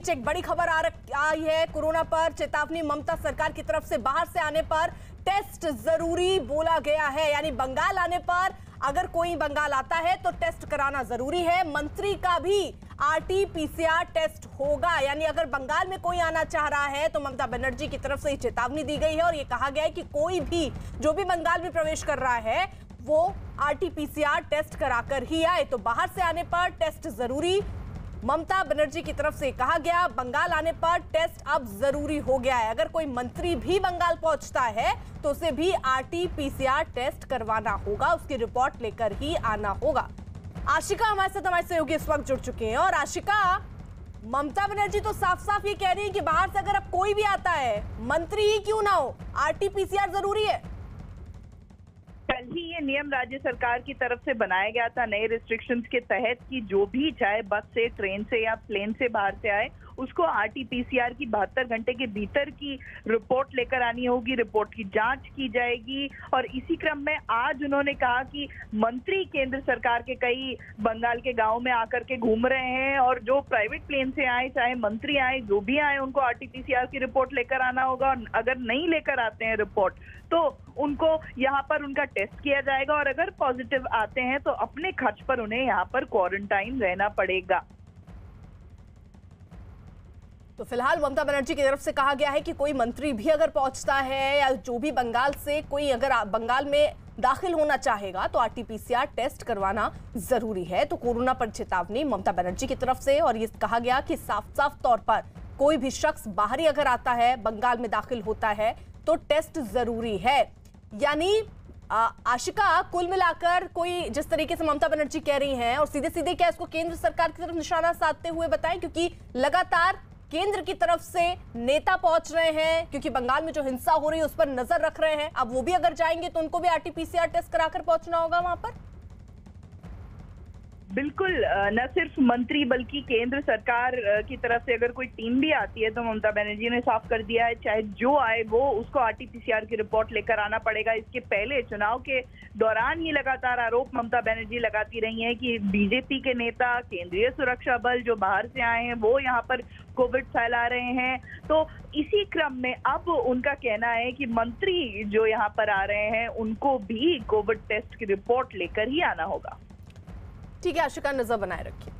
एक बड़ी खबर आई है कोरोना पर चेतावनी ममता सरकार की तरफ से। बाहर से आने पर टेस्ट जरूरी बोला गया है, यानी बंगाल आने पर अगर कोई बंगाल आता है तो टेस्ट कराना जरूरी है। मंत्री का भी आरटी-पीसीआर टेस्ट होगा, यानी अगर बंगाल में कोई आना चाह रहा है तो ममता बनर्जी की तरफ से ये चेतावनी दी गई है और ये कहा गया है कि कोई भी जो भी बंगाल में प्रवेश कर रहा है वो आरटी-पीसीआर टेस्ट कराकर ही आए। तो बाहर से आने पर टेस्ट जरूरी, ममता बनर्जी की तरफ से कहा गया। बंगाल आने पर टेस्ट अब जरूरी हो गया है। अगर कोई मंत्री भी बंगाल पहुंचता है तो उसे भी आरटी-पीसीआर टेस्ट करवाना होगा, उसकी रिपोर्ट लेकर ही आना होगा। आशिका हमारे साथ हमारे सहयोगी इस वक्त जुड़ चुके हैं। और आशिका, ममता बनर्जी तो साफ साफ ये कह रही है कि बाहर से अगर अब कोई भी आता है, मंत्री ही क्यों ना हो, आरटी-पीसीआर जरूरी है। कल ही ये नियम राज्य सरकार की तरफ से बनाया गया था नए रिस्ट्रिक्शंस के तहत कि जो भी चाहे बस से, ट्रेन से या प्लेन से बाहर से आए उसको आरटी-पीसीआर की 72 घंटे के भीतर की रिपोर्ट लेकर आनी होगी। रिपोर्ट की जांच की जाएगी। और इसी क्रम में आज उन्होंने कहा कि मंत्री केंद्र सरकार के कई बंगाल के गांव में आकर के घूम रहे हैं और जो प्राइवेट प्लेन से आए, चाहे मंत्री आए, जो भी आए, उनको आरटी-पीसीआर की रिपोर्ट लेकर आना होगा। और अगर नहीं लेकर आते हैं रिपोर्ट तो उनको यहाँ पर उनका टेस्ट किया जाएगा और अगर पॉजिटिव आते हैं तो अपने खर्च पर उन्हें यहाँ पर क्वारंटाइन रहना पड़ेगा। तो फिलहाल ममता बनर्जी की तरफ से कहा गया है कि कोई मंत्री भी अगर पहुंचता है या जो भी बंगाल से कोई अगर बंगाल में दाखिल होना चाहेगा तो आरटी-पीसीआर टेस्ट करवाना जरूरी है। तो कोरोना पर चेतावनी ममता बनर्जी की तरफ से। और ये कहा गया कि साफ साफ तौर पर कोई भी शख्स बाहरी अगर आता है, बंगाल में दाखिल होता है तो टेस्ट जरूरी है। यानी आशिका, कुल मिलाकर कोई जिस तरीके से ममता बनर्जी कह रही हैं और सीधे सीधे क्या इसको केंद्र सरकार की तरफ निशाना साधते हुए बताएं, क्योंकि लगातार केंद्र की तरफ से नेता पहुंच रहे हैं, क्योंकि बंगाल में जो हिंसा हो रही है उस पर नजर रख रहे हैं। अब वो भी अगर जाएंगे तो उनको भी आरटी-पीसीआर टेस्ट कराकर पहुंचना होगा वहां पर। बिल्कुल, न सिर्फ मंत्री बल्कि केंद्र सरकार की तरफ से अगर कोई टीम भी आती है तो ममता बनर्जी ने साफ कर दिया है चाहे जो आए वो उसको आरटी-पीसीआर की रिपोर्ट लेकर आना पड़ेगा। इसके पहले चुनाव के दौरान ये लगातार आरोप ममता बनर्जी लगाती रही हैं कि बीजेपी के नेता, केंद्रीय सुरक्षा बल जो बाहर से आए हैं वो यहाँ पर कोविड फैला रहे हैं। तो इसी क्रम में अब उनका कहना है कि मंत्री जो यहाँ पर आ रहे हैं उनको भी कोविड टेस्ट की रिपोर्ट लेकर ही आना होगा। ठीक है आशिका, नजर बनाए रखिए।